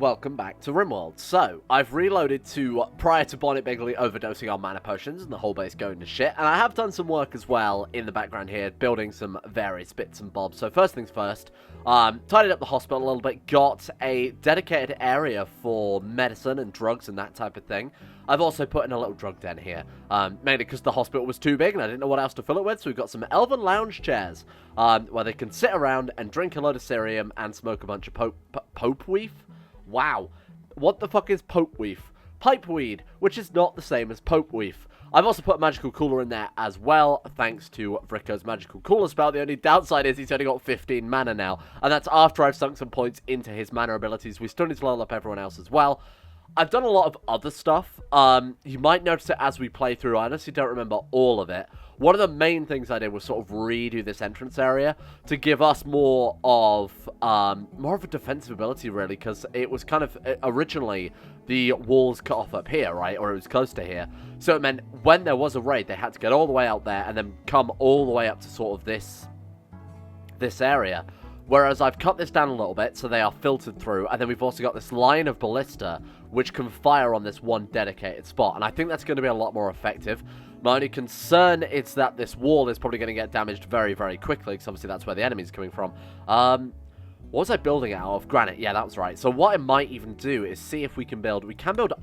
welcome back to Rimworld. So, I've reloaded to prior to Bonnet Bigly overdosing on mana potions and the whole base going to shit, and I have done some work as well in the background here, building some various bits and bobs. So first things first, tidied up the hospital a little bit, got a dedicated area for medicine and drugs and that type of thing. I've also put in a little drug den here, mainly because the hospital was too big and I didn't know what else to fill it with, so we've got some elven lounge chairs, where they can sit around and drink a load of cerium and smoke a bunch of pope weef. Wow, what the fuck is pope weef? Pipeweed, which is not the same as pope weef. I've also put a magical cooler in there as well, thanks to Vricko's magical cooler spell. The only downside is he's only got 15 mana now, and that's after I've sunk some points into his mana abilities. We still need to level up everyone else as well. I've done a lot of other stuff. You might notice it as we play through. I honestly don't remember all of it. One of the main things I did was sort of redo this entrance area to give us more of a defensive ability, really, because it was kind of originally the walls cut off up here, right, or it was close to here. So it meant when there was a raid, they had to get all the way out there and then come all the way up to sort of this area. Whereas I've cut this down a little bit so they are filtered through, and then we've also got this line of ballista which can fire on this one dedicated spot, and I think that's going to be a lot more effective. My only concern is that this wall is probably going to get damaged very, very quickly, because obviously that's where the enemy's coming from. What was I building it out of? Granite, yeah, that was right. So what I might even do is see if we can build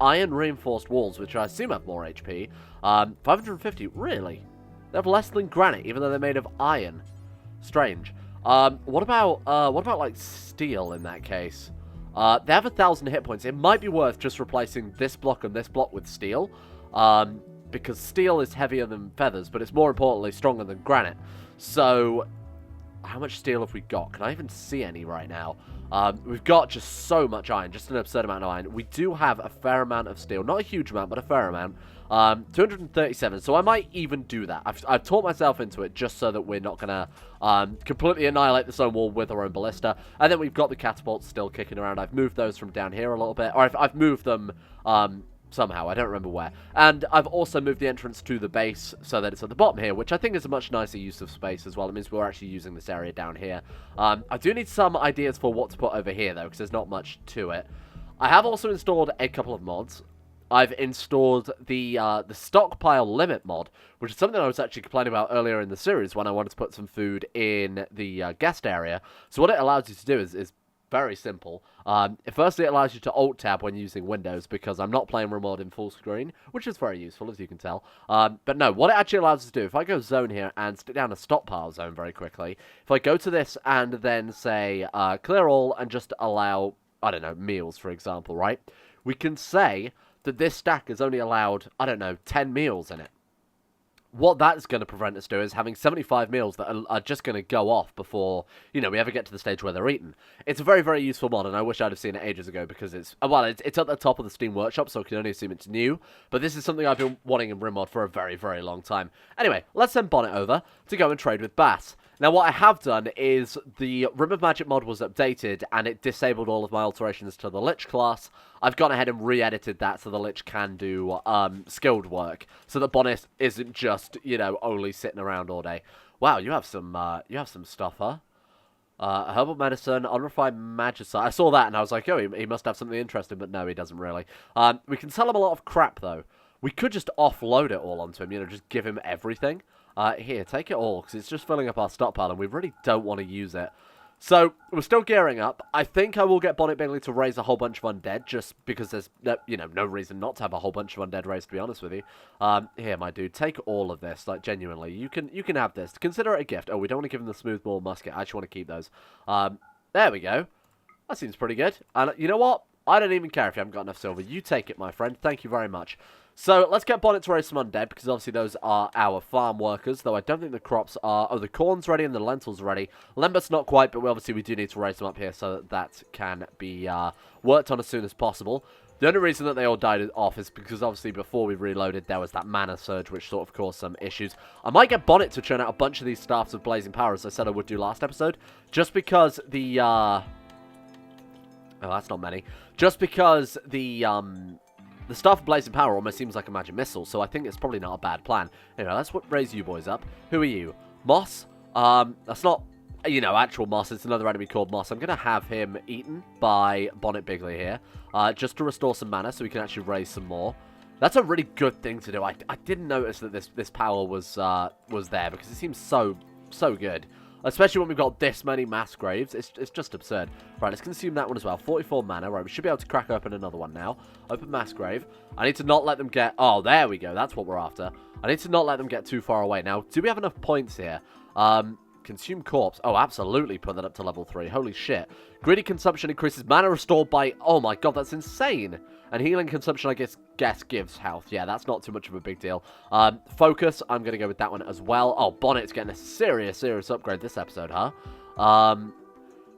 iron reinforced walls, which I assume have more HP. 550, really? They have less than granite, even though they're made of iron. Strange. What about like steel in that case? They have 1,000 hit points. It might be worth just replacing this block and this block with steel, because steel is heavier than feathers, but it's more importantly stronger than granite. So, how much steel have we got? Can I even see any right now? We've got just so much iron, just an absurd amount of iron. We do have a fair amount of steel, not a huge amount, but a fair amount. 237, so I might even do that. I've taught myself into it just so that we're not going to completely annihilate the stone wall with our own ballista. And then we've got the catapults still kicking around. I've moved those from down here a little bit, or I've moved them somehow, I don't remember where. And I've also moved the entrance to the base so that it's at the bottom here, which I think is a much nicer use of space as well. It means we're actually using this area down here. I do need some ideas for what to put over here, though, because there's not much to it. I have also installed a couple of mods. I've installed the Stockpile limit mod, which is something I was actually complaining about earlier in the series when I wanted to put some food in the guest area. So what it allows you to do is very simple. Firstly, it allows you to Alt-Tab when using Windows, because I'm not playing Rimworld in full screen, which is very useful, as you can tell. But no, what it actually allows us to do, if I go zone here and stick down a stockpile zone very quickly, if I go to this and then say clear all and just allow, I don't know, meals, for example, right? We can say that this stack is only allowed, I don't know, 10 meals in it. What that's going to prevent us doing is having 75 meals that are just going to go off before, you know, we ever get to the stage where they're eaten. It's a very, very useful mod, and I wish I'd have seen it ages ago, because it's at the top of the Steam Workshop, so I can only assume it's new. But this is something I've been wanting in Rimworld for a very, very long time. Anyway, let's send Bonnet over to go and trade with Bass. Now, what I have done is the Rim of Magic mod was updated, and it disabled all of my alterations to the Lich class. I've gone ahead and re-edited that so the Lich can do skilled work, so that Bonnet isn't just, you know, only sitting around all day. Wow, you have some stuff, huh? Herbal medicine, unrefined magicite. I saw that and I was like, oh, he must have something interesting, but no, he doesn't really. We can sell him a lot of crap, though. We could just offload it all onto him, you know, just give him everything. Here, take it all, because it's just filling up our stockpile, and we really don't want to use it. So, we're still gearing up. I think I will get Bonnet Bigly to raise a whole bunch of undead, just because there's, no reason not to have a whole bunch of undead raised, to be honest with you. Here, my dude, take all of this, like, genuinely. You can have this. Consider it a gift. Oh, we don't want to give him the smoothbore musket. I just want to keep those. There we go. That seems pretty good. And you know what? I don't even care if you haven't got enough silver. You take it, my friend. Thank you very much. So, let's get Bonnet to raise some undead, because obviously those are our farm workers, though I don't think the crops are... Oh, the corn's ready and the lentils are ready. Lembas not quite, but obviously we do need to raise them up here so that that can be worked on as soon as possible. The only reason that they all died off is because obviously before we reloaded there was that mana surge, which sort of caused some issues. I might get Bonnet to churn out a bunch of these staffs of blazing power, as I said I would do last episode, just because the... Oh, that's not many. Just because the Staff of Blazing Power almost seems like a magic missile, so I think it's probably not a bad plan. Anyway, let's raise you boys up. Who are you? Moss? That's not you know, actual moss. It's another enemy called Moss. I'm going to have him eaten by Bonnet Bigly here, just to restore some mana so we can actually raise some more. That's a really good thing to do. I didn't notice that this power was there, because it seems so good. Especially when we've got this many mass graves. It's just absurd. Right, let's consume that one as well. 44 mana. Right, we should be able to crack open another one now. Open mass grave. I need to not let them get... Oh, there we go. That's what we're after. I need to not let them get too far away. Now, do we have enough points here? Consume corpse. Oh, absolutely. Put that up to level 3. Holy shit. Greedy consumption increases mana restored by... Oh my god, that's insane. And healing consumption, I guess gives health. Yeah, that's not too much of a big deal. Focus, I'm going to go with that one as well. Oh, Bonnet's getting a serious upgrade this episode, huh?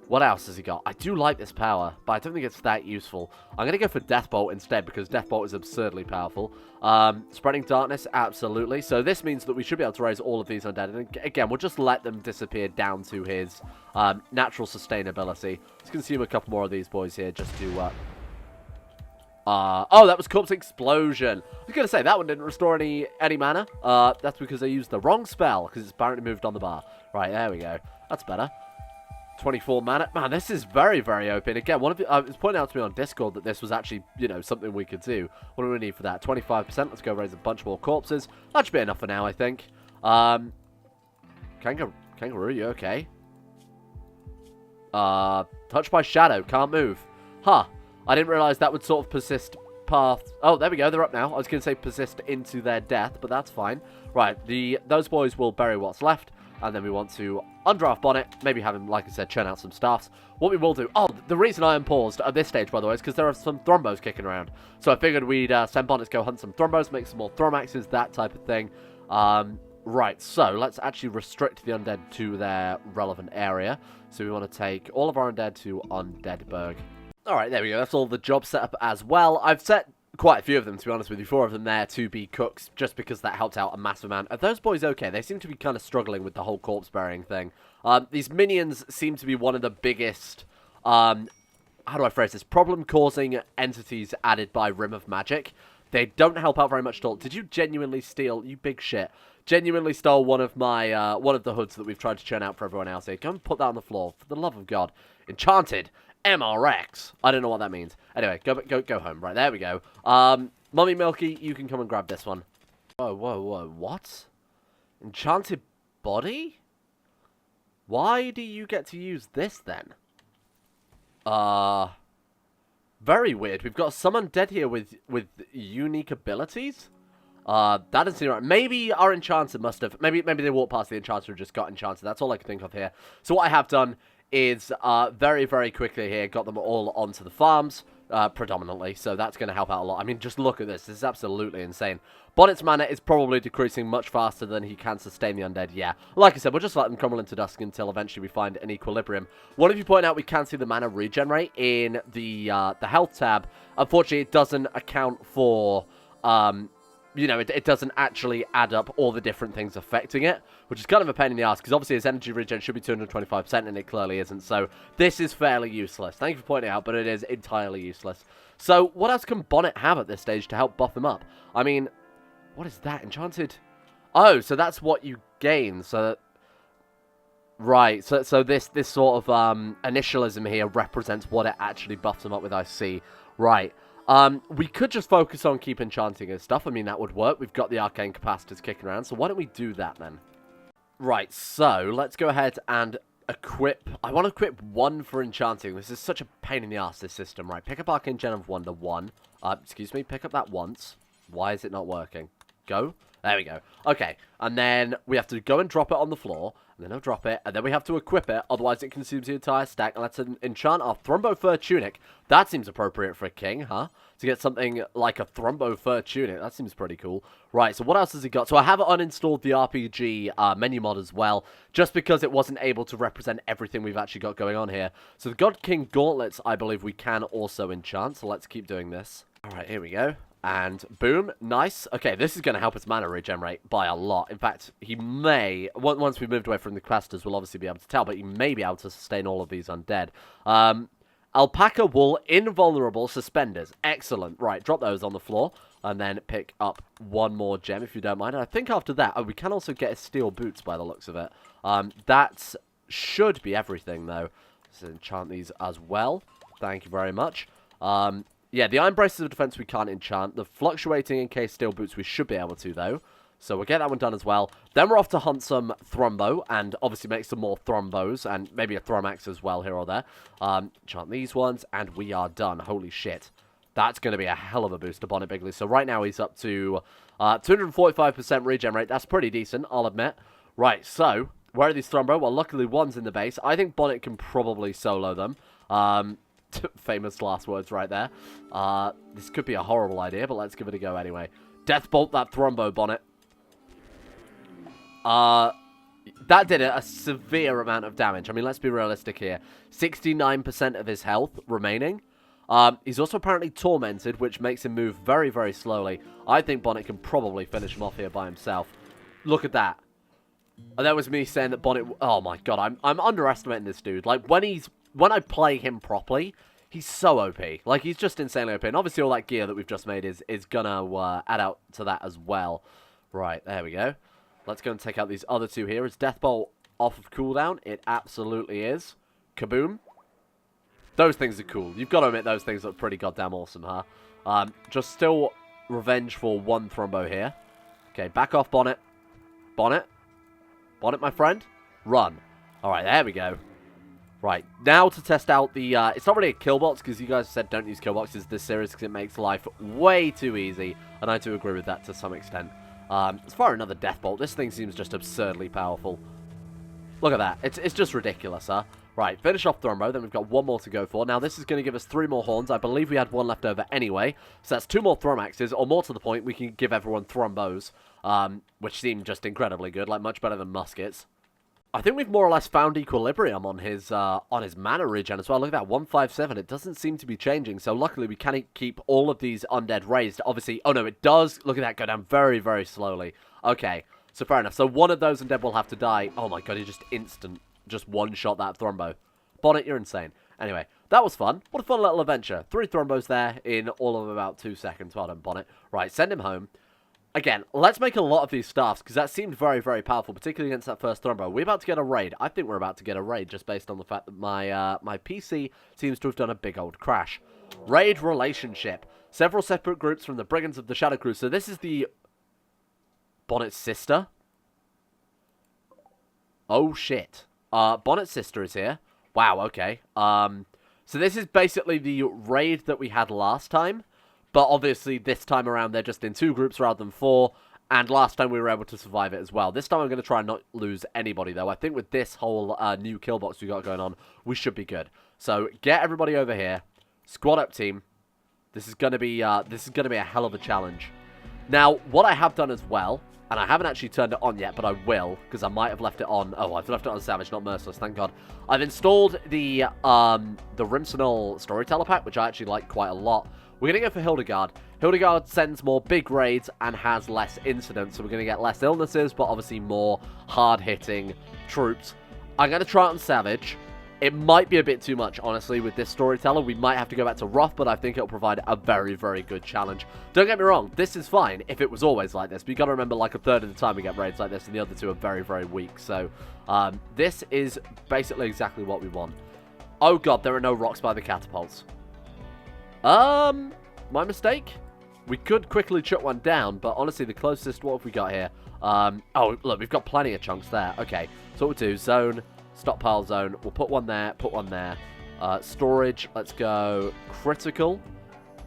What else has he got? I do like this power, but I don't think it's that useful. I'm going to go for Deathbolt instead, because Deathbolt is absurdly powerful. Spreading Darkness, absolutely. So this means that we should be able to raise all of these undead. And again, we'll just let them disappear down to his natural sustainability. Let's consume a couple more of these boys here just to... oh, that was Corpse Explosion. I was going to say, that one didn't restore any mana. That's because I used the wrong spell, because it's apparently moved on the bar. Right, there we go. That's better. 24 mana. Man, this is very OP. And again, one of the, it was pointed out to me on Discord that this was actually, you know, something we could do. What do we need for that? 25%. Let's go raise a bunch more corpses. That should be enough for now, I think. Kangaroo, you okay? Touched by shadow. Can't move. Huh. I didn't realize that would sort of persist past... Oh, there we go. They're up now. I was going to say persist into their death, but that's fine. Right. Those boys will bury what's left. And then we want to undraft Bonnet. Maybe have him, like I said, churn out some staffs. What we will do... Oh, the reason I unpaused at this stage, by the way, is because there are some thrumbos kicking around. So I figured we'd send Bonnet to go hunt some thrumbos, make some more thrumaxes, that type of thing. Right, so let's actually restrict the undead to their relevant area. So we want to take all of our undead to Undeadburg. Alright, there we go. That's all the job setup as well. I've set quite a few of them, to be honest with you. 4 of them there to be cooks, just because that helped out a massive amount. Are those boys okay? They seem to be kind of struggling with the whole corpse burying thing. These minions seem to be one of the biggest, how do I phrase this, problem-causing entities added by Rim of Magic. They don't help out very much at all. Did you genuinely steal, you big shit, genuinely stole one of my, one of the hoods that we've tried to churn out for everyone else here? Go and put that on the floor, for the love of God. Enchanted MRX. I don't know what that means. Anyway, go home. Right, there we go. Mummy Milky, you can come and grab this one. Whoa. What? Enchanted body? Why do you get to use this then? Very weird. We've got some undead here with unique abilities. That doesn't seem right. Maybe our enchanter must have... Maybe they walked past the enchanter and just got enchanted. That's all I can think of here. So what I have done is very quickly here got them all onto the farms, predominantly, so that's going to help out a lot. I mean, just look at this. This is absolutely insane. Bonnet's mana is probably decreasing much faster than he can sustain the undead. Yeah, like I said, we'll just let them crumble into dust until eventually we find an equilibrium. One of you point out we can see the mana regenerate in the health tab. Unfortunately, it doesn't account for... you know, it doesn't actually add up all the different things affecting it, which is kind of a pain in the ass, because obviously his energy regen should be 225%, and it clearly isn't, so this is fairly useless. Thank you for pointing it out, but it is entirely useless. So, what else can Bonnet have at this stage to help buff him up? I mean, what is that? Enchanted? Oh, so that's what you gain, so... Right, so this sort of initialism here represents what it actually buffs him up with, I see. Right. We could just focus on keep enchanting and stuff. I mean, that would work. We've got the arcane capacitors kicking around, so why don't we do that then? Right, so let's go ahead and equip... I want to equip 1 for enchanting. This is such a pain in the ass, this system. Right, pick up Arcane Gem of Wonder 1. Excuse me, pick up that once. Why is it not working? Go. There we go. Okay, and then we have to go and drop it on the floor, and then I'll drop it, and then we have to equip it, otherwise it consumes the entire stack, and let's enchant our Thrumbo Fur Tunic. That seems appropriate for a king, huh? To get something like a Thrumbo Fur Tunic, that seems pretty cool. Right, so what else has he got? So I have uninstalled the RPG menu mod as well, just because it wasn't able to represent everything we've actually got going on here. So the God King Gauntlets, I believe we can also enchant, so let's keep doing this. Alright, here we go. And boom, nice. Okay, this is going to help his mana regenerate by a lot. In fact, he may, once we've moved away from the capacitors, we'll obviously be able to tell, but he may be able to sustain all of these undead. Alpaca wool, invulnerable suspenders. Excellent. Right, drop those on the floor, and then pick up 1 more gem, if you don't mind. And I think after that, we can also get his steel boots by the looks of it. That should be everything, though. Let's enchant these as well. Thank you very much. Yeah, the Iron Braces of Defense we can't enchant. The Fluctuating Encased Steel Boots we should be able to, though. So we'll get that one done as well. Then we're off to hunt some thrumbo, and obviously make some more thrumbos, and maybe a thrumax as well here or there. Enchant these ones, and we are done. Holy shit. That's going to be a hell of a boost to Bonnet Bigly. So right now he's up to 245% regen rate. That's pretty decent, I'll admit. Right, so where are these thrumbo? Well, luckily one's in the base. I think Bonnet can probably solo them. Famous last words right there. This could be a horrible idea, but let's give it a go anyway. Death Bolt that thrumbo, Bonnet. That did a severe amount of damage. I mean, let's be realistic here. 69% of his health remaining. He's also apparently tormented, which makes him move very, very slowly. I think Bonnet can probably finish him off here by himself. Look at that. And that was me saying that Bonnet... Oh my god, I'm underestimating this dude. Like, when I play him properly, he's so OP. Like, he's just insanely OP. And obviously all that gear that we've just made is gonna add out to that as well. Right, there we go. Let's go and take out these other two here. Is Death Bolt off of cooldown? It absolutely is. Kaboom. Those things are cool. You've got to admit those things look pretty goddamn awesome, huh? Just still revenge for one thrumbo here. Okay, back off, Bonnet. Bonnet. Bonnet, my friend. Run. Alright, there we go. Right, now to test out the... it's not really a kill box, because you guys said don't use kill boxes this series, because it makes life way too easy. And I do agree with that to some extent. As far as another Death Bolt, this thing seems just absurdly powerful. Look at that. It's just ridiculous, huh? Right, finish off Thrumbo, then we've got one more to go for. Now, this is going to give us 3 more horns. I believe we had one left over anyway. So that's 2 more Thrumaxes, or more to the point, we can give everyone Thrumbos, which seem just incredibly good, like much better than muskets. I think we've more or less found equilibrium on his mana regen as well. Look at that, 157. It doesn't seem to be changing, so luckily we can keep all of these undead raised. Obviously, oh no, it does. Look at that, go down very, very slowly. Okay, so fair enough. So one of those undead will have to die. Oh my god, he just one-shot that Thrumbo. Bonnet, you're insane. Anyway, that was fun. What a fun little adventure. 3 Thrumbos there in all of about 2 seconds. Well done, Bonnet. Right, send him home. Again, let's make a lot of these staffs, because that seemed very, very powerful, particularly against that first Thrumbo. We're about to get a raid. I think we're about to get a raid, just based on the fact that my PC seems to have done a big old crash. Raid relationship. Several separate groups from the Brigands of the Shadow Crew. So this is the... Bonnet's sister? Oh, shit. Bonnet's sister is here. Wow, okay. So this is basically the raid that we had last time. But obviously, this time around, they're just in 2 groups rather than 4. And last time, we were able to survive it as well. This time, I'm going to try and not lose anybody, though. I think with this whole new kill box we got going on, we should be good. So, get everybody over here. Squad up, team. This is going to be a hell of a challenge. Now, what I have done as well, and I haven't actually turned it on yet, but I will, because I might have left it on. Oh, I've left it on Savage, not Merciless, thank God. I've installed the Rimworld Storyteller pack, which I actually like quite a lot. We're going to go for Hildegard. Hildegard sends more big raids and has less incidents, so we're going to get less illnesses, but obviously more hard-hitting troops. I'm going to try it on Savage. It might be a bit too much, honestly, with this Storyteller. We might have to go back to Rough, but I think it'll provide a very, very good challenge. Don't get me wrong, this is fine if it was always like this, but you got to remember, like, a third of the time we get raids like this, and the other 2 are very, very weak. So, this is basically exactly what we want. Oh god, there are no rocks by the catapults. My mistake? We could quickly chuck one down, but honestly, the closest, what have we got here? Oh, look, we've got plenty of chunks there. Okay, so what we'll do, zone, stockpile zone. We'll put one there, put one there. Storage, let's go critical,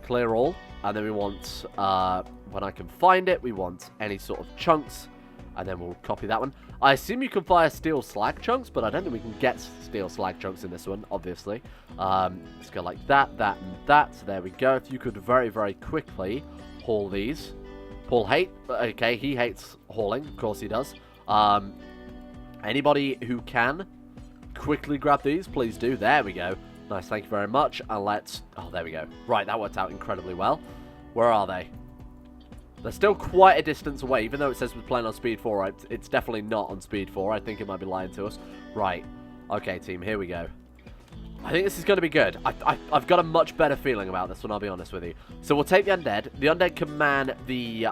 clear all. And then we want, when I can find it, we want any sort of chunks. And then we'll copy that one. I assume you can fire steel slag chunks, but I don't think we can get steel slag chunks in this one, obviously. Let's go like that, that, and that. So there we go. If you could very, very quickly haul these. Paul okay, he hates hauling. Of course he does. Anybody who can quickly grab these, please do. There we go. Nice, thank you very much. And let's... Oh, there we go. Right, that worked out incredibly well. Where are they? They're still quite a distance away, even though it says we're playing on speed 4. It's definitely not on speed 4. I think it might be lying to us. Right. Okay, team, here we go. I think this is going to be good. I've got a much better feeling about this one, I'll be honest with you. So we'll take the undead. The undead can man the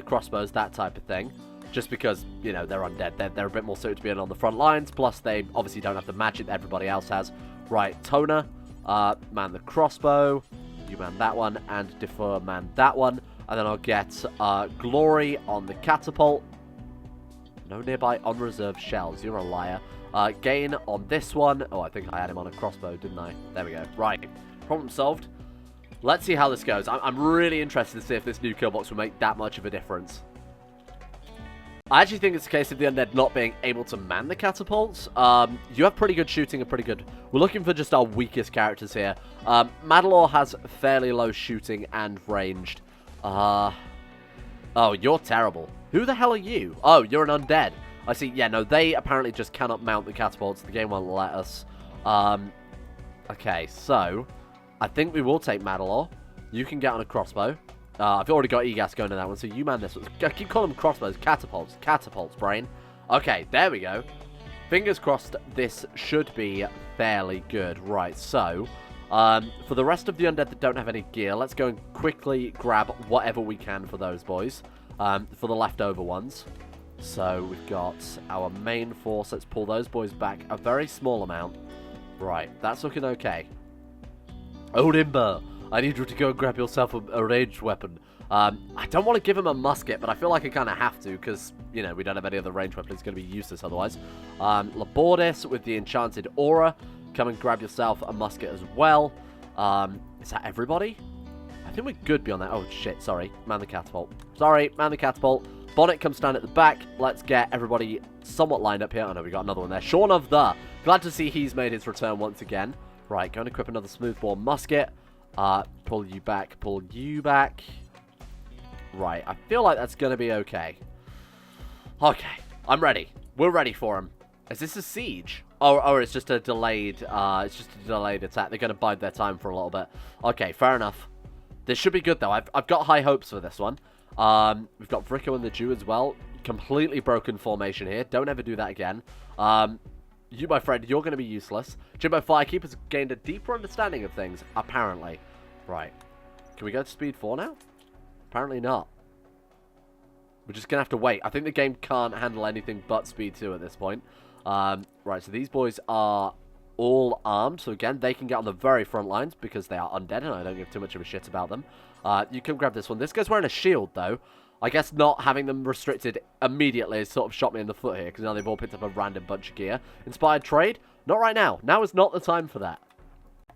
crossbows, that type of thing. just because, you know, they're undead. They're a bit more suited to being on the front lines, plus they obviously don't have the magic that everybody else has. Right, Toner, man the crossbow, you man that one, and Defer man that one, and then I'll get Glory on the catapult. No nearby unreserved shells, you're a liar. Gain on this one. Oh, I think I had him on a crossbow, didn't I? There we go. Right, problem solved. Let's see how this goes. I'm really interested to see if this new kill box will make that much of a difference. I actually think it's a case of the undead not being able to man the catapults. You have pretty good shooting and pretty good... We're looking for just our weakest characters here. Mat R1.0 has fairly low shooting and ranged. Oh, you're terrible. Who the hell are you? Oh, you're an undead. I see. Yeah, no, they apparently just cannot mount the catapults. The game won't let us. Okay, so... I think we will take Mat R1.0. You can get on a crossbow. I've already got E-gas going to that one, so you man this one. I keep calling them crossbows. Catapults. Catapults, brain. Okay, there we go. Fingers crossed this should be fairly good. Right, so, for the rest of the undead that don't have any gear, let's go and quickly grab whatever we can for those boys. For the leftover ones. So, we've got our main force. Let's pull those boys back a very small amount. Right, that's looking okay. Odinburgh, I need you to go and grab yourself a ranged weapon. I don't want to give him a musket, but I feel like I kind of have to, because, you know, we don't have any other ranged weapon. It's going to be useless otherwise. Labordis with the enchanted aura. Come and grab yourself a musket as well. Is that everybody? I think we're good beyond that. Oh, shit, sorry. Man the catapult. Sorry, man the catapult. Bonnet, come stand at the back. Let's get everybody somewhat lined up here. Oh, no, we got another one there. Shaun of the. Glad to see he's made his return once again. Right, go and equip another smoothbore musket. Pull you back, pull you back. Right, I feel like that's going to be okay. Okay, I'm ready. We're ready for him. Is this a siege? Or it's just a delayed, attack. They're going to bide their time for a little bit. Okay, fair enough. This should be good, though. I've got high hopes for this one. We've got Vricko and the Jew as well. Completely broken formation here. Don't ever do that again. You, my friend, you're going to be useless. Jimbo Firekeep has gained a deeper understanding of things, apparently. Right. Can we go to speed 4 now? Apparently not. We're just going to have to wait. I think the game can't handle anything but speed 2 at this point. Right, so these boys are all armed. So again, they can get on the very front lines because they are undead, and I don't give too much of a shit about them. You can grab this one. This guy's wearing a shield, though. I guess not having them restricted immediately has sort of shot me in the foot here, because now they've all picked up a random bunch of gear. Inspired trade? Not right now. Now is not the time for that.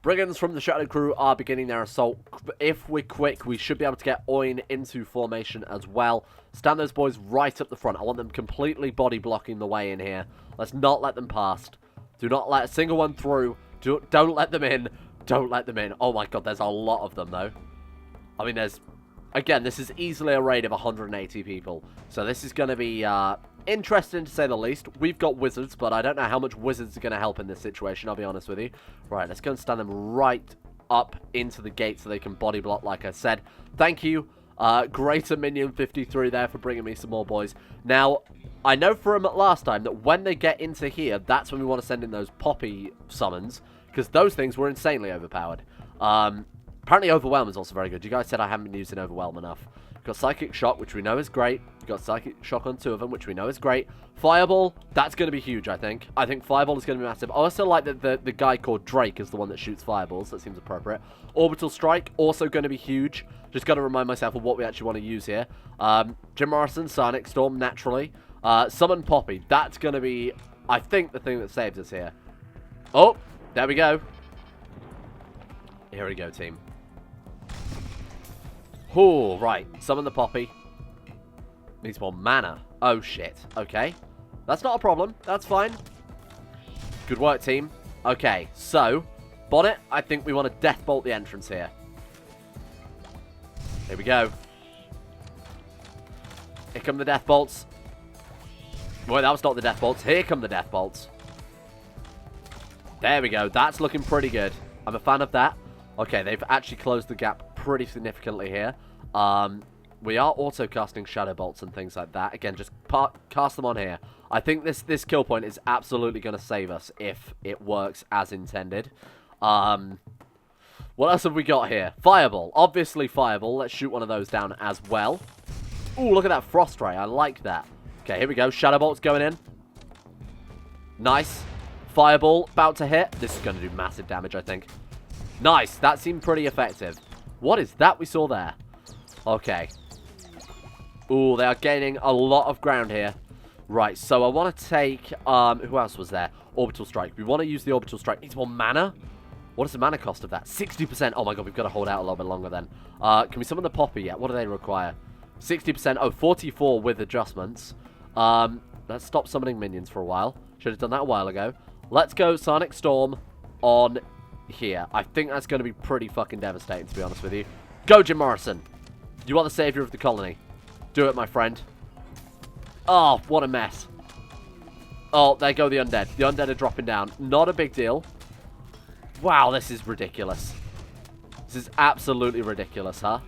Brigands from the Shadow Crew are beginning their assault. If we're quick, we should be able to get Oin into formation as well. Stand those boys right up the front. I want them completely body blocking the way in here. Let's not let them past. Do not let a single one through. Don't let them in. Don't let them in. Oh my god, there's a lot of them, though. I mean, there's... Again, this is easily a raid of 180 people. So this is going to be interesting, to say the least. We've got wizards, but I don't know how much wizards are going to help in this situation, I'll be honest with you. Right, let's go and stand them right up into the gate so they can body block, like I said. Thank you, Greater Minion 53 there, for bringing me some more boys. Now, I know from last time that when they get into here, that's when we want to send in those poppy summons, because those things were insanely overpowered. Apparently Overwhelm is also very good. You guys said I haven't been using Overwhelm enough. We've got Psychic Shock, which we know is great. We've got Psychic Shock on 2 of them, which we know is great. Fireball, that's going to be huge, I think. I think Fireball is going to be massive. I also like that the guy called Drake is the one that shoots fireballs. That seems appropriate. Orbital Strike, also going to be huge. Just got to remind myself of what we actually want to use here. Jim Morrison, Sonic Storm, naturally. Summon Poppy. That's going to be, I think, the thing that saves us here. Oh, there we go. Here we go, team. Oh, right. Summon the Poppy. Needs more mana. Oh, shit. Okay. That's not a problem. That's fine. Good work, team. Okay, so, Bonnet, I think we want to death bolt the entrance here. Here we go. Here come the death bolts. Wait, that was not the death bolts. Here come the death bolts. There we go. That's looking pretty good. I'm a fan of that. Okay, they've actually closed the gap pretty significantly here. We are auto casting shadow bolts and things like that. Again, just cast them on here. I think this kill point is absolutely going to save us if it works as intended. What else have we got here? Fireball. Obviously Fireball. Let's shoot one of those down as well. Ooh, look at that frost ray. I like that. Okay, here we go. Shadow Bolt's going in. Nice. Fireball about to hit. This is going to do massive damage, I think. Nice. That seemed pretty effective. What is that we saw there? Okay. Ooh, they are gaining a lot of ground here. Right, so I want to take... who else was there? Orbital Strike. We want to use the Orbital Strike. Needs more mana. What is the mana cost of that? 60%. Oh my god, we've got to hold out a little bit longer then. Can we summon the Poppy yet? What do they require? 60%. Oh, 44 with adjustments. Let's stop summoning minions for a while. Should have done that a while ago. Let's go Sonic Storm on here. I think that's going to be pretty fucking devastating, to be honest with you. Go, Jim Morrison. You are the savior of the colony. Do it, my friend. Oh, what a mess. Oh, there go the undead. The undead are dropping down. Not a big deal. Wow, this is ridiculous. This is absolutely ridiculous, huh?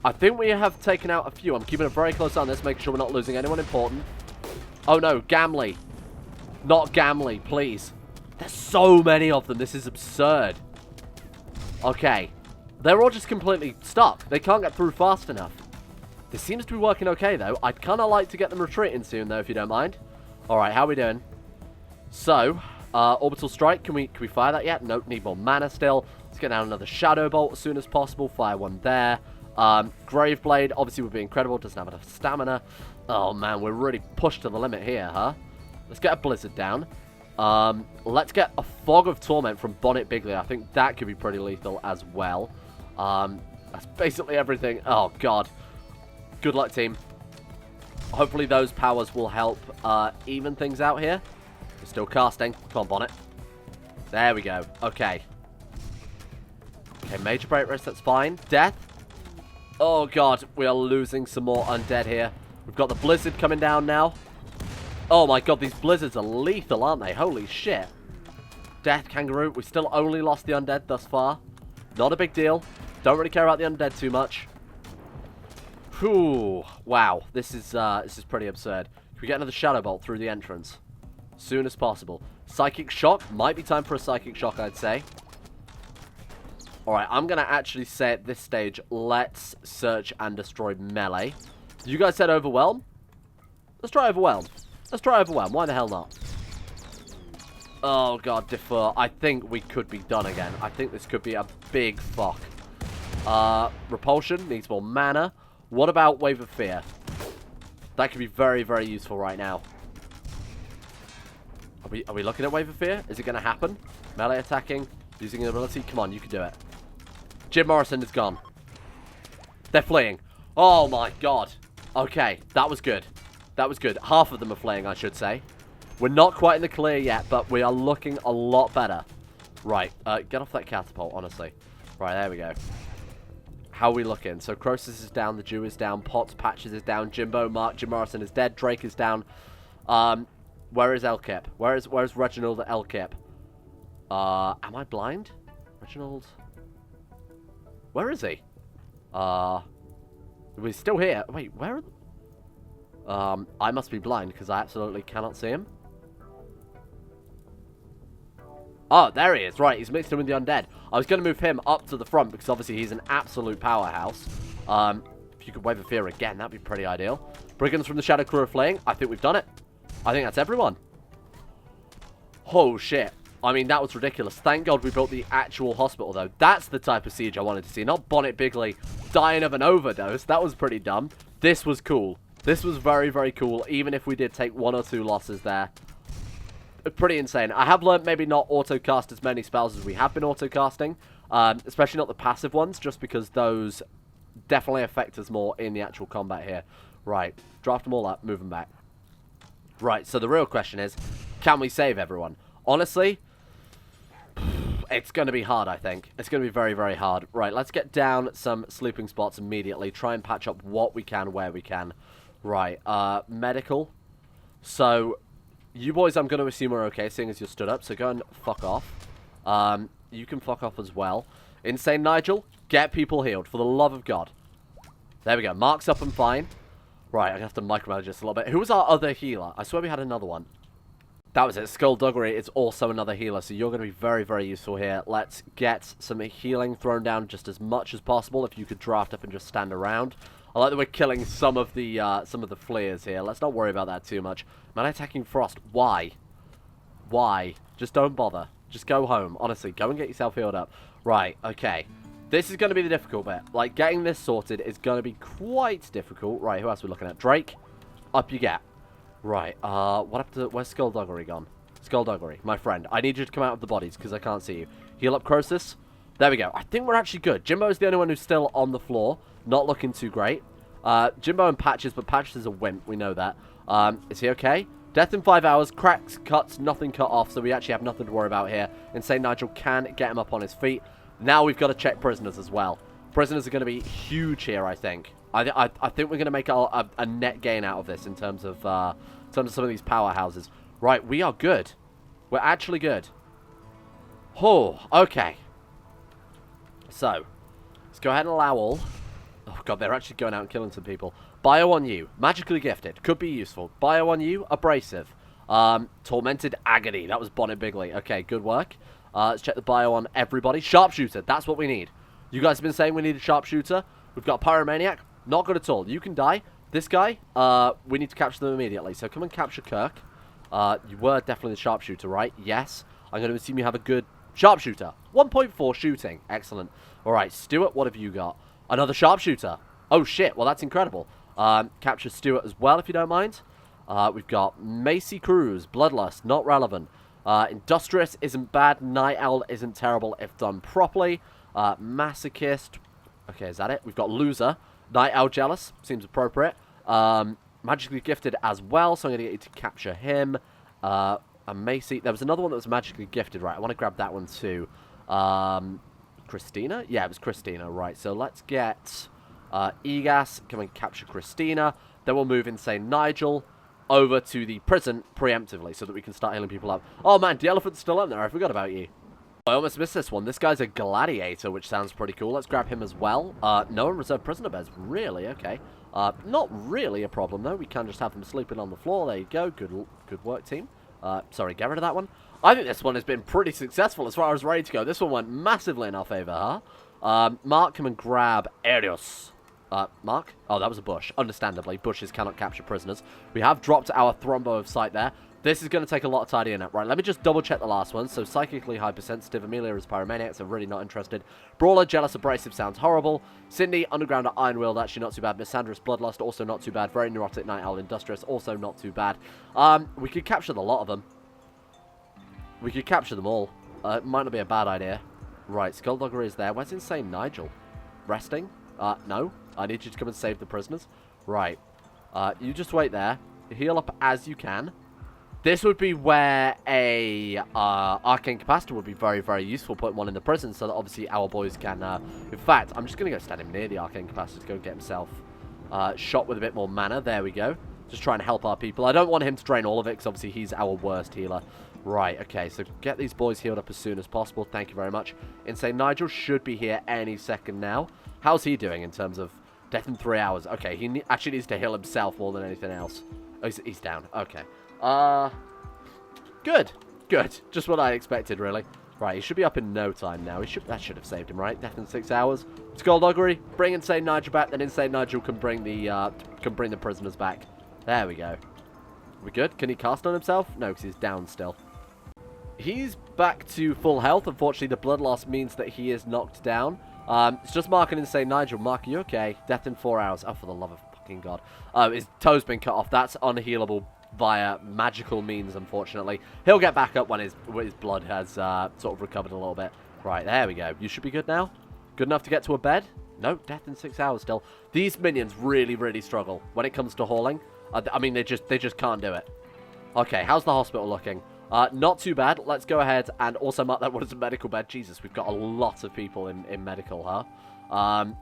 I think we have taken out a few. I'm keeping a very close eye on this, making sure we're not losing anyone important. Oh, no. Gamly. Not Gamly, please. There's so many of them. This is absurd. Okay. They're all just completely stuck. They can't get through fast enough. This seems to be working okay, though. I'd kind of like to get them retreating soon, though, if you don't mind. Alright, how are we doing? So, Orbital Strike. Can we fire that yet? Nope, need more mana still. Let's get down another Shadow Bolt as soon as possible. Fire one there. Graveblade, obviously would be incredible. Doesn't have enough stamina. Oh, man, we're really pushed to the limit here, huh? Let's get a Blizzard down. Let's get a Fog of Torment from Bonnet Bigly. I think that could be pretty lethal as well. That's basically everything. Oh, God. Good luck, team. Hopefully those powers will help even things out here. We're still casting. Come on, Bonnet. There we go. Okay. Okay, Major Break Risk, that's fine. Death. Oh, God. We are losing some more undead here. We've got the Blizzard coming down now. Oh, my God. These Blizzards are lethal, aren't they? Holy shit. Death, Kangaroo. We still only lost the undead thus far. Not a big deal. Don't really care about the undead too much. Whew. Wow. This is pretty absurd. Can we get another Shadow Bolt through the entrance? As soon as possible. Psychic Shock. Might be time for a Psychic Shock, I'd say. Alright, I'm going to actually say at this stage, let's search and destroy melee. You guys said Overwhelm? Let's try Overwhelm. Let's try Overwhelm. Why the hell not? Oh, God, Defer. I think we could be done again. I think this could be a big fuck. Repulsion. Needs more mana. What about Wave of Fear? That could be very, very useful right now. Are we looking at Wave of Fear? Is it going to happen? Melee attacking. Using an ability. Come on, you can do it. Jim Morrison is gone. They're fleeing. Oh, my God. Okay, that was good. That was good. Half of them are fleeing, I should say. We're not quite in the clear yet, but we are looking a lot better. Right, get off that catapult, honestly. Right, there we go. How are we looking? So Croesus is down, the Jew is down, Potts, Patches is down, Jimbo, Mark, Jim Morrison is dead, Drake is down. Where is Elkip? Where's Reginald Elkip? Am I blind? Reginald? Where is he? He's still here. Wait, where are... I must be blind because I absolutely cannot see him. Oh, there he is. Right, he's mixed in with the undead. I was going to move him up to the front because obviously he's an absolute powerhouse. If you could Wave of Fear again, that'd be pretty ideal. Brigands from the Shadow Crew are fleeing. I think we've done it. I think that's everyone. Oh, shit. I mean, that was ridiculous. Thank God we built the actual hospital, though. That's the type of siege I wanted to see. Not Bonnet Bigly dying of an overdose. That was pretty dumb. This was cool. This was very, very cool, even if we did take 1 or 2 losses there. Pretty insane. I have learned maybe not auto-cast as many spells as we have been auto-casting, especially not the passive ones, just because those definitely affect us more in the actual combat here. Right, draft them all up, move them back. Right, so the real question is, can we save everyone? Honestly, it's going to be hard, I think. It's going to be very, very hard. Right, let's get down some sleeping spots immediately, try and patch up what we can, where we can. Right, medical. So... you boys, I'm going to assume are okay, seeing as you're stood up, so go and fuck off. You can fuck off as well. Insane Nigel, get people healed, for the love of God. There we go, Mark's up and fine. Right, I'm going to have to micromanage this a little bit. Who was our other healer? I swear we had another one. That was it, Skullduggery is also another healer, so you're going to be very, very useful here. Let's get some healing thrown down just as much as possible, if you could draft up and just stand around. I like that we're killing some of the fleers here. Let's not worry about that too much. Man attacking Frost. Why? Why? Just don't bother. Just go home. Honestly, go and get yourself healed up. Right, okay. This is going to be the difficult bit. Like, getting this sorted is going to be quite difficult. Right, who else are we looking at? Drake. Up you get. Right, what happened to... Where's Skullduggery gone? Skullduggery, my friend. I need you to come out of the bodies because I can't see you. Heal up Croesus. There we go. I think we're actually good. Jimbo's the only one who's still on the floor. Not looking too great. Jimbo and Patches, but Patches is a wimp. We know that. Is he okay? Death in 5 hours. Cracks, cuts, nothing cut off, so we actually have nothing to worry about here. Insane Nigel can get him up on his feet. Now we've got to check prisoners as well. Prisoners are going to be huge here, I think. I think we're going to make a net gain out of this in terms of some of these powerhouses. Right, we are good. We're actually good. Oh, okay. So, let's go ahead and allow all. Oh god, they're actually going out and killing some people. Bio on you. Magically gifted. Could be useful. Bio on you. Abrasive. Tormented Agony. That was Bonnet Bigly. Okay, good work. Let's check the bio on everybody. Sharpshooter. That's what we need. You guys have been saying we need a sharpshooter. We've got a Pyromaniac. Not good at all. You can die. This guy, we need to capture them immediately. So come and capture Kirk. You were definitely the sharpshooter, right? Yes. I'm going to assume you have a good sharpshooter. 1.4 shooting. Excellent. Alright, Stuart, what have you got? Another sharpshooter. Oh, shit. Well, that's incredible. Capture Stuart as well, if you don't mind. We've got Macy Cruz. Bloodlust. Not relevant. Industrious isn't bad. Night Owl isn't terrible if done properly. Masochist. Okay, is that it? We've got Loser. Night Owl Jealous. Seems appropriate. Magically gifted as well, so I'm going to get you to capture him. And Macy. There was another one that was magically gifted, right? I want to grab that one too. Christina? Yeah, it was Christina, right. So let's get Egas. Come and capture Christina. Then we'll move Insane Nigel over to the prison preemptively so that we can start healing people up. Oh man, the elephant's still up there. I forgot about you. I almost missed this one. This guy's a gladiator, which sounds pretty cool. Let's grab him as well. No one reserved prisoner beds. Really? Okay. Not really a problem, though. We can just have them sleeping on the floor. There you go. Good work, team. Sorry, get rid of that one. I think this one has been pretty successful as far as ready to go. This one went massively in our favor, huh? Mark, come and grab Arios. Mark? Oh, that was a bush. Understandably, bushes cannot capture prisoners. We have dropped our thrumbo of sight there. This is going to take a lot of tidying up. Right, let me just double check the last one. So, psychically hypersensitive. Amelia is pyromaniac, so really not interested. Brawler, jealous, abrasive sounds horrible. Cindy, underground at Ironworld, actually not too bad. Missandrous, bloodlust, also not too bad. Very neurotic, night owl, industrious, also not too bad. We could capture the lot of them. We could capture them all. It might not be a bad idea. Right, Skullduggery is there. Where's Insane Nigel? Resting? No. I need you to come and save the prisoners. Right. You just wait there. Heal up as you can. This would be where a arcane capacitor would be very, very useful, putting one in the prison so that obviously our boys can... in fact, I'm just going to go stand him near the arcane capacitor to go get himself shot with a bit more mana. There we go. Just trying to help our people. I don't want him to drain all of it because obviously he's our worst healer. Right, okay, so get these boys healed up as soon as possible. Thank you very much. Insane Nigel should be here any second now. How's he doing in terms of death in 3 hours? Okay, he actually needs to heal himself more than anything else. Oh, he's down. Okay. Good. Good. Just what I expected, really. Right, he should be up in no time now. That should have saved him, right? Death in 6 hours. Skullduggery. Bring Insane Nigel back, then Insane Nigel can bring the prisoners back. There we go. We good? Can he cast on himself? No, because he's down still. He's back to full health. Unfortunately, the blood loss means that he is knocked down. It's just Mark and Insane Nigel. Mark, are you okay? Death in 4 hours. Oh, for the love of fucking God. His toe's been cut off. That's unhealable via magical means, unfortunately. He'll get back up when his blood has sort of recovered a little bit. Right, there we go. You should be good now. Good enough to get to a bed? No, death in 6 hours still. These minions really, really struggle when it comes to hauling. I mean, they just can't do it. Okay, how's the hospital looking? Not too bad. Let's go ahead and also mark that one as a medical bed. Jesus, we've got a lot of people in medical, huh?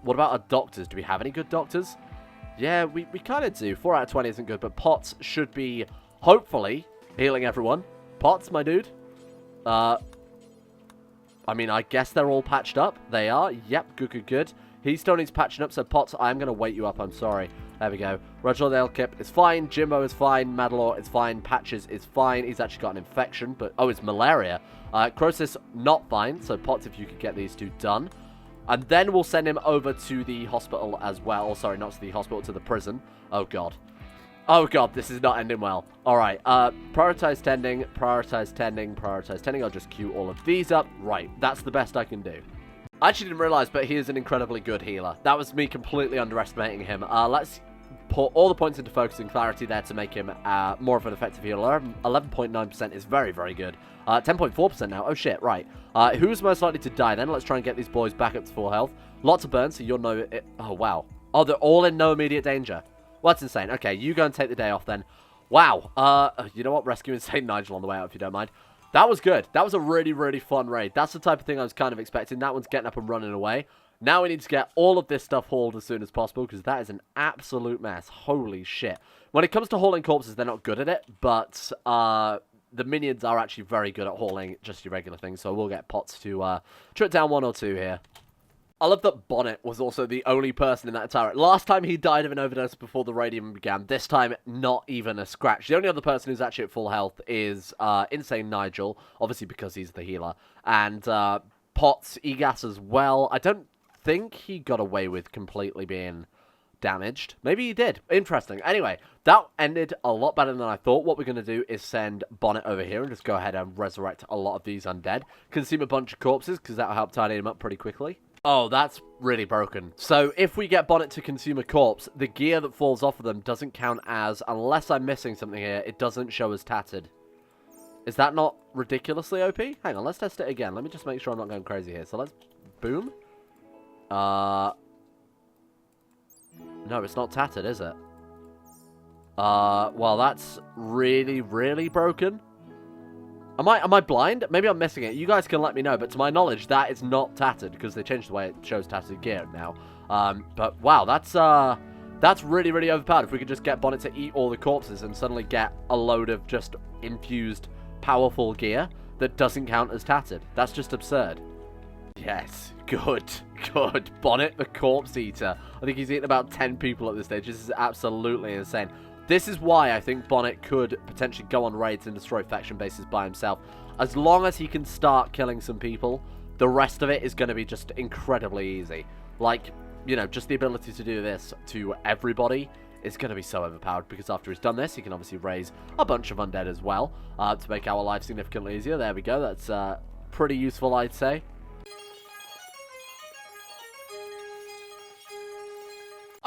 What about our doctors? Do we have any good doctors? Yeah, we kind of do. 4 out of 20 isn't good, but Potts should be, hopefully, healing everyone. Potts, my dude. I mean, I guess they're all patched up. They are. Yep, good. He still needs patching up, so Potts, I'm going to wait you up. I'm sorry. There we go. Reginald Elkip is fine. Jimbo is fine. Madalore is fine. Patches is fine. He's actually got an infection, but... Oh, it's malaria. Croesus, not fine. So, Potts, if you could get these two done. And then we'll send him over to the hospital as well. Oh, sorry, not to the hospital, to the prison. Oh, God. Oh, God, this is not ending well. All right, prioritize tending, prioritize tending, prioritize tending. I'll just queue all of these up. Right, that's the best I can do. I actually didn't realize, but he is an incredibly good healer. That was me completely underestimating him. Let's put all the points into focus and clarity there to make him more of an effective healer. 11.9% is very, very good. 10.4% now. Oh, shit, right. Who's most likely to die then? Let's try and get these boys back up to full health. Lots of burns, so you'll know it. Oh, wow. Oh, they're all in no immediate danger. Well, that's insane. Okay, you go and take the day off then. Wow. You know what? Rescue St. Nigel on the way out, if you don't mind. That was good. That was a really, really fun raid. That's the type of thing I was kind of expecting. That one's getting up and running away. Now we need to get all of this stuff hauled as soon as possible, because that is an absolute mess. Holy shit. When it comes to hauling corpses, they're not good at it, but the minions are actually very good at hauling just your regular things, so we'll get Pots to trip down 1 or 2 here. I love that Bonnet was also the only person in that turret. Last time he died of an overdose before the raid even began. This time, not even a scratch. The only other person who's actually at full health is Insane Nigel, obviously because he's the healer. And Pots, Egas as well. I don't think he got away with completely being damaged. Maybe he did. Interesting. Anyway, that ended a lot better than I thought. What we're going to do is send Bonnet over here and just go ahead and resurrect a lot of these undead. Consume a bunch of corpses, because that'll help tidy them up pretty quickly. Oh, that's really broken. So if we get Bonnet to consume a corpse, the gear that falls off of them doesn't count as, unless I'm missing something here, it doesn't show as tattered. Is that not ridiculously OP? Hang on, let's test it again. Let me just make sure I'm not going crazy here. So let's... Boom. No, it's not tattered, is it? Well, that's really, really broken. Am I blind? Maybe I'm missing it. You guys can let me know, but to my knowledge, that is not tattered, because they changed the way it shows tattered gear now. But wow, that's really, really overpowered. If we could just get Bonnet to eat all the corpses and suddenly get a load of just infused, powerful gear that doesn't count as tattered. That's just absurd. Yes, good. Bonnet the Corpse Eater. I think he's eaten about 10 people at this stage. This is absolutely insane. This is why I think Bonnet could potentially go on raids and destroy faction bases by himself. As long as he can start killing some people, the rest of it is going to be just incredibly easy. Like, you know, just the ability to do this to everybody is going to be so overpowered, because after he's done this, he can obviously raise a bunch of undead as well to make our life significantly easier. There we go. That's pretty useful, I'd say.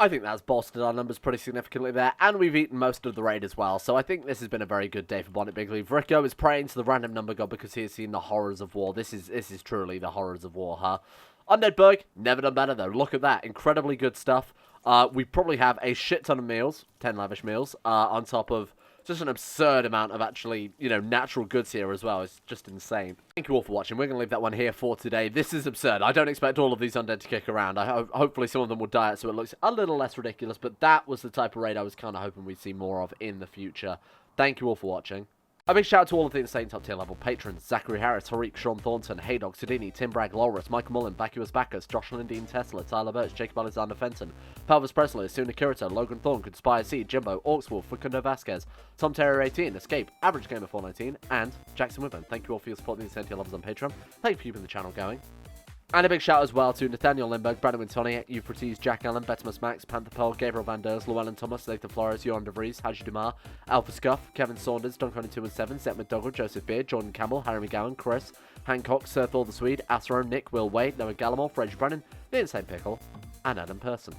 I think that's bolstered our numbers pretty significantly there, and we've eaten most of the raid as well, so I think this has been a very good day for Bonnet Bigly. Vricko is praying to the random number god because he has seen the horrors of war. This is truly the horrors of war, huh? Undead Berg, never done better though. Look at that, incredibly good stuff. We probably have a shit ton of meals, 10 lavish meals, on top of just an absurd amount of actually, you know, natural goods here as well. It's just insane. Thank you all for watching. We're going to leave that one here for today. This is absurd. I don't expect all of these undead to kick around. Hopefully some of them will die so it looks a little less ridiculous, but that was the type of raid I was kind of hoping we'd see more of in the future. Thank you all for watching. A big shout out to all of the insane top tier level patrons: Zachary Harris, Tariq, Sean Thornton, Haydog, Sidini, Tim Bragg, Loris, Michael Mullen, Vacuous Bacchus, Josh Lindeen, Tesla, Tyler Birch, Jacob Alexander Fenton, Pelvis Presley, Suna Kirito, Logan Thorne, Conspire C, Jimbo, Orcswolf, Facundo Vasquez, Tom Terror 18, Escape, Average Gamer 419, and Jackson Whitman. Thank you all for your support in the insane tier levels on Patreon. Thank you for keeping the channel going. And a big shout as well to Nathaniel Lindbergh, Brandon Wintoni, Euphrates, Jack Allen, Betimus Max, Panther Pearl, Gabriel Van Ders, Llewellyn Thomas, Nathan Flores, Joran De Vries, Haji Dumar, Alpha Scuff, Kevin Saunders, Don217, Seth McDougall, Joseph Beard, Jordan Campbell, Harry McGowan, Chris, Hancock, Sir Thor the Swede, Asro, Nick, Will Wade, Noah Gallimore, Fred Brennan, The Insane Pickle, and Adam Person.